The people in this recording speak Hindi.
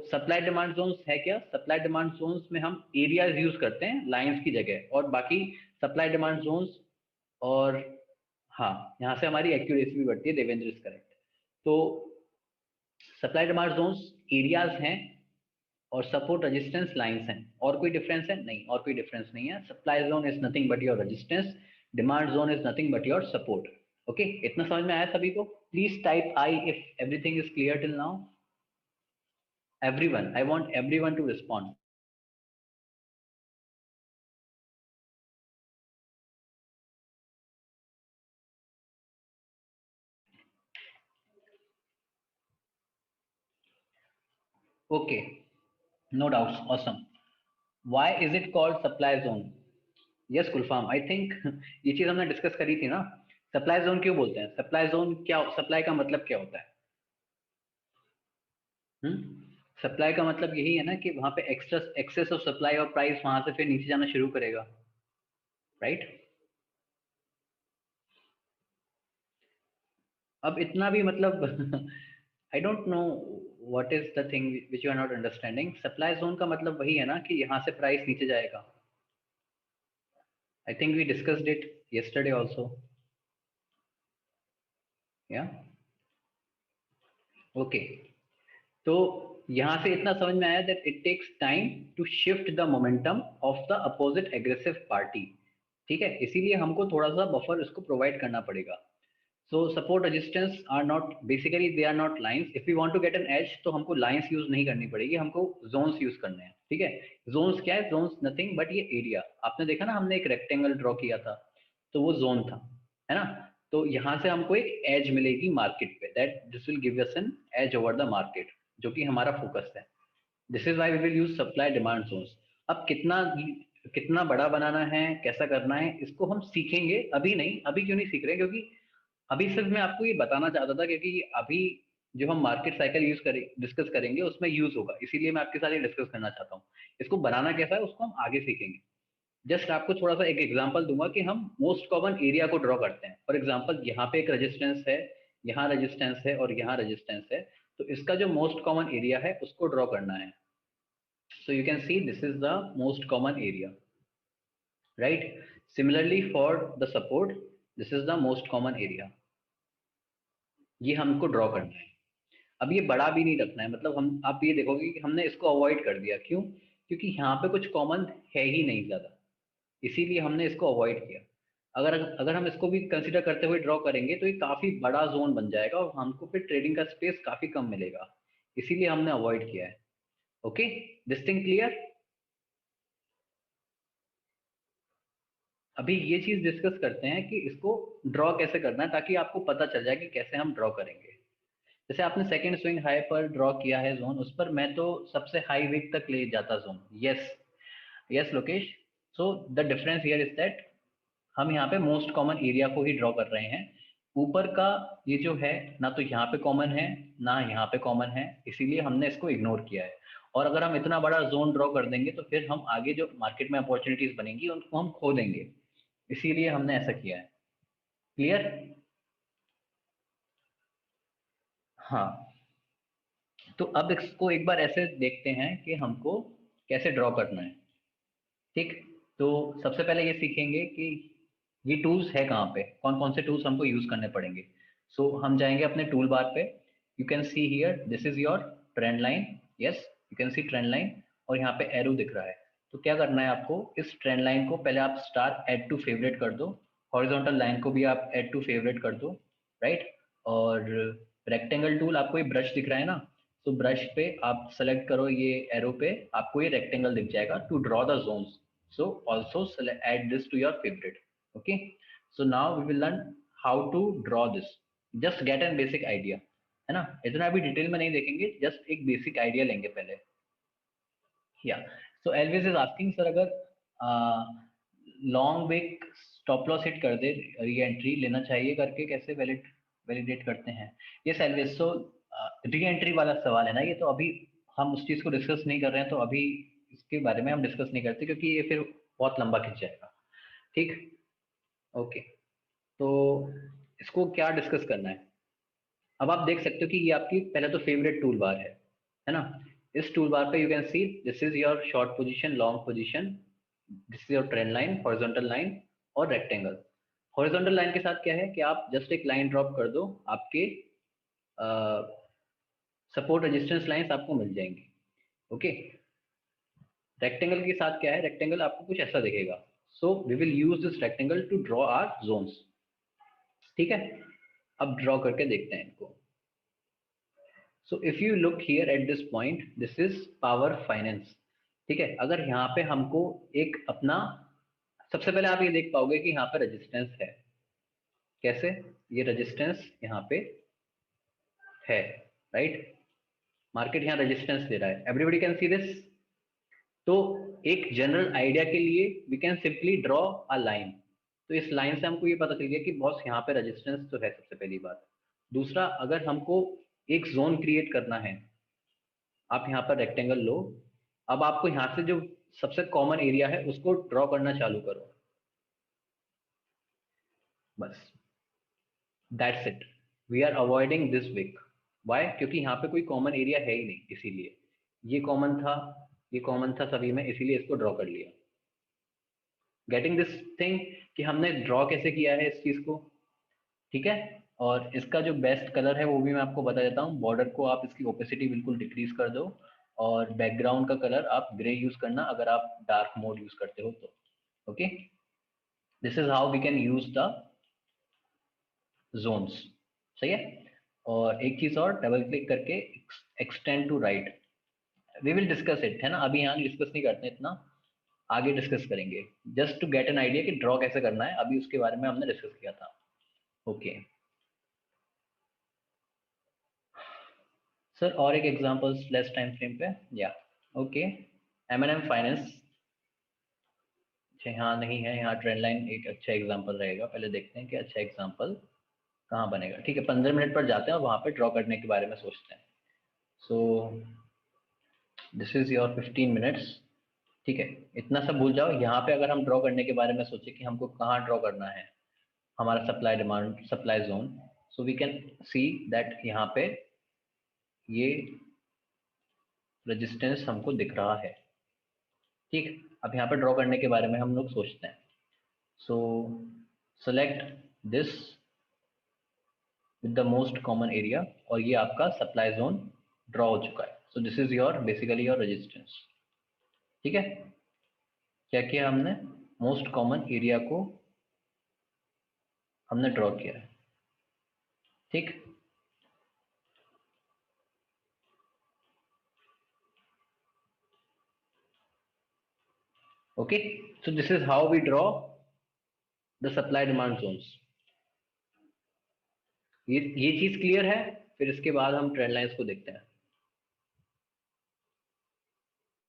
सप्लाई डिमांड जोन्स है क्या? सप्लाई डिमांड जोन्स में हम एरियाज यूज करते हैं लाइंस की जगह, और बाकी सप्लाई डिमांड जोन्स, और हाँ यहाँ से हमारी एक्यूरेसी भी बढ़ती है। Devendra is correct. तो सप्लाई डिमांड जोन्स एरियाज हैं और सपोर्ट रेजिस्टेंस लाइंस हैं। और कोई डिफरेंस है? नहीं, और कोई डिफरेंस नहीं है। Supply zone is nothing but your resistance, demand zone is nothing but your support. Okay, इतना समझ में आया सभी को? Please type I if everything is clear till now. Everyone, I want everyone to respond. Okay, no doubts, awesome. Why is it called supply zone? Yes Gulfam, I think ये चीज हमने डिस्कस करी थी ना। सप्लाई जोन क्यों बोलते हैं? सप्लाई जोन क्या, सप्लाई का मतलब क्या होता है? सप्लाई का मतलब यही है ना कि वहां पे एक्स्ट्रा एक्सेस ऑफ सप्लाई और प्राइस वहां से फिर नीचे जाना शुरू करेगा, राइट? अब इतना भी मतलब I don't know what is the thing which you are not understanding. Supply zone का मतलब वही है ना कि यहाँ से प्राइस नीचे जाएगा। I think we discussed it yesterday also, या ओके। तो यहां से इतना समझ में आया that it takes time to shift the momentum of the opposite aggressive party. ठीक है, इसीलिए हमको थोड़ा सा बफर इसको प्रोवाइड करना पड़ेगा। So support resistance are not, basically they are not lines. If we want to get an edge तो हमको लाइंस यूज नहीं करनी पड़ेगी, हमको जोन्स यूज करने हैं। ठीक है, जोन्स क्या है? जोन्स नथिंग बट ये एरिया। आपने देखा ना, हमने एक रेक्टेंगल ड्रॉ किया था तो वो जोन था, है ना? तो यहाँ से हमको एक एज मिलेगी मार्केट पे, that this will give us an edge over the market, जो कि हमारा फोकस है। This is why we will use supply demand zones. अब कितना कितना बड़ा बनाना है, कैसा करना है, इसको हम सीखेंगे। अभी नहीं, अभी क्यों नहीं सीख रहे? क्योंकि अभी सिर्फ मैं आपको ये बताना चाहता था, क्योंकि अभी जो हम मार्केट साइकिल यूज करें डिस्कस करेंगे उसमें यूज होगा, इसीलिए मैं आपके साथ ये डिस्कस करना चाहता हूँ। इसको बनाना कैसा है उसको हम आगे सीखेंगे। जस्ट आपको थोड़ा सा एक एग्जांपल दूंगा कि हम मोस्ट कॉमन एरिया को ड्रॉ करते हैं। फॉर एग्जांपल, यहाँ पे एक रेजिस्टेंस है, यहाँ रेजिस्टेंस है और यहाँ रेजिस्टेंस है। तो इसका जो मोस्ट कॉमन एरिया है उसको ड्रॉ करना है। So you can see this is the most common area, right? Similarly for the support, this is the most common area. ये हमको ड्रॉ करना है। अब ये बड़ा भी नहीं रखना है, मतलब हम, आप ये देखोगे कि हमने इसको अवॉइड कर दिया। क्यों? क्योंकि यहाँ पे कुछ कॉमन है ही नहीं ज्यादा, इसीलिए हमने इसको अवॉइड किया। अगर अगर हम इसको भी कंसिडर करते हुए ड्रॉ करेंगे तो ये काफी बड़ा जोन बन जाएगा और हमको फिर ट्रेडिंग का स्पेस काफी कम मिलेगा, इसीलिए हमने अवॉइड किया है। Okay, this thing clear? अभी ये चीज डिस्कस करते हैं कि इसको ड्रॉ कैसे करना है, ताकि आपको पता चल जाए कि कैसे हम ड्रॉ करेंगे। जैसे आपने सेकंड स्विंग हाई पर ड्रॉ किया है जोन, उस पर मैं तो सबसे हाई विक तक ले जाता zone. Yes, yes Lokesh. So the difference here is that हम यहाँ पे मोस्ट कॉमन एरिया को ही ड्रॉ कर रहे हैं। ऊपर का ये जो है ना, तो यहाँ पे कॉमन है ना यहाँ पे कॉमन है, इसीलिए हमने इसको इग्नोर किया है। और अगर हम इतना बड़ा जोन ड्रॉ कर देंगे तो फिर हम आगे जो मार्केट में अपॉर्चुनिटीज बनेंगी उनको हम खो देंगे, इसीलिए हमने ऐसा किया है। क्लियर? हाँ, तो अब इसको एक बार ऐसे देखते हैं कि हमको कैसे ड्रॉ करना है। ठीक, तो सबसे पहले ये सीखेंगे कि ये टूल्स है कहाँ पे, कौन कौन से टूल्स हमको यूज करने पड़ेंगे। सो हम जाएंगे अपने टूल बार पे। You can see here this is your trend line. Yes, you can see trend line, और यहाँ पे एरो दिख रहा है। तो क्या करना है आपको, इस ट्रेंड लाइन को पहले आप स्टार ऐड टू फेवरेट कर दो, हॉरिजॉन्टल लाइन को भी आप ऐड टू फेवरेट कर दो, राइट? और रेक्टेंगल टूल, आपको ये ब्रश दिख रहा है ना, तो ब्रश पे आप सेलेक्ट करो, ये एरो पे आपको ये रेक्टेंगल दिख जाएगा to draw the zones. So also add this to your favorite. Okay. So now we will learn how to draw this. Just get an basic idea. है ना? इतना अभी डिटेल में नहीं देखेंगे, जस्ट एक बेसिक आइडिया लेंगे पहले। या so Elvis is asking sir, अगर long wick stop loss hit कर दे, री एंट्री लेना चाहिए करके कैसे वैलिडेट करते हैं? यस एलविस, सो री एंट्री वाला सवाल है ना ये, तो अभी हम उस चीज को डिस्कस नहीं कर रहे हैं, तो अभी इसके बारे में हम डिस्कस नहीं करते क्योंकि ये फिर बहुत लंबा खिंच जाएगा। ठीक, ओके। तो इसको क्या डिस्कस करना है? अब आप देख सकते हो कि ये आपकी पहले तो फेवरेट टूल बार है ना? इस टूल बार पे you can see this is your short position, long position, this is your trend line, horizontal line और रेक्टेंगल। हॉरिजॉन्टल लाइन के साथ क्या है कि आप जस्ट एक लाइन ड्रॉप कर दो, आपके सपोर्ट रेजिस्टेंस लाइंस आपको मिल जाएंगी। ओके, रेक्टेंगल के साथ क्या है, रेक्टेंगल आपको कुछ ऐसा दिखेगा। So we will use this rectangle to draw our zones. ठीक है, अब ड्रॉ करके देखते हैं इनको। So if you look here at this point, this is power finance. ठीक है, अगर यहाँ पे हमको एक अपना, सबसे पहले आप ये देख पाओगे कि यहाँ पे रेजिस्टेंस है। कैसे, ये रेजिस्टेंस यहाँ पे है, राइट। मार्केट यहाँ रेजिस्टेंस दे रहा है, एवरीबडी कैन सी दिस। तो एक जनरल आइडिया के लिए we can simply draw a line. तो इस लाइन से हमको ये पता चल गया कि बॉस यहाँ पे रेजिस्टेंस तो है, सबसे पहली बात। दूसरा, अगर हमको एक जोन क्रिएट करना है, आप यहाँ पर रेक्टेंगल लो, अब आपको यहाँ से जो सबसे कॉमन एरिया है उसको ड्रॉ करना चालू करो, बस that's it. We are avoiding this wick. Why? क्योंकि यहाँ पे कोई कॉमन एरिया है ही नहीं, इसीलिए ये कॉमन था, ये कॉमन था सभी में, इसीलिए इसको ड्रॉ कर लिया। गेटिंग दिस थिंग कि हमने ड्रॉ कैसे किया है इस चीज को। ठीक है, और इसका जो बेस्ट कलर है वो भी मैं आपको बता देता हूँ। बॉर्डर को आप इसकी ओपेसिटी बिल्कुल डिक्रीज कर दो, और बैकग्राउंड का कलर आप ग्रे यूज करना अगर आप डार्क मोड यूज करते हो तो। Okay, this is how we can use the zones. सही है। और एक चीज और, डबल क्लिक करके extend to right, we will discuss it, है ना, अभी यहाँ डिस्कस नहीं करते इतना, आगे डिस्कस करेंगे। Just to get an idea कि ड्रॉ कैसे करना है, अभी उसके बारे में हमने डिस्कस किया था। ओके सर, और एक एग्जांपल लेस टाइम फ्रेम पे, या ओके। M&M फाइनेंस, यहाँ नहीं है, यहाँ ट्रेंड लाइन एक अच्छा एग्जांपल रहेगा। पहले देखते हैं कि अच्छा एग्जांपल कहाँ बनेगा। ठीक है, 15 मिनट पर जाते हैं और वहाँ पे ड्रॉ करने के बारे में सोचते हैं। सो दिस इज योर 15 मिनट्स। ठीक है, इतना सब भूल जाओ। यहाँ पे अगर हम ड्रॉ करने के बारे में सोचे कि हमको कहाँ ड्रॉ करना है हमारा supply demand, supply zone, so we can see that यहाँ पे ये रेजिस्टेंस हमको दिख रहा है। ठीक, अब यहाँ पे ड्रॉ करने के बारे में हम लोग सोचते हैं। सो select this with the most common area, और ये आपका सप्लाई जोन ड्रॉ हो चुका है। सो this is your basically your resistance. ठीक है, क्या किया हमने, मोस्ट कॉमन एरिया को हमने ड्रॉ किया है। ठीक, okay. So this is how we draw the supply demand zones. ये चीज क्लियर है। फिर इसके बाद हम ट्रेंड लाइंस को देखते हैं।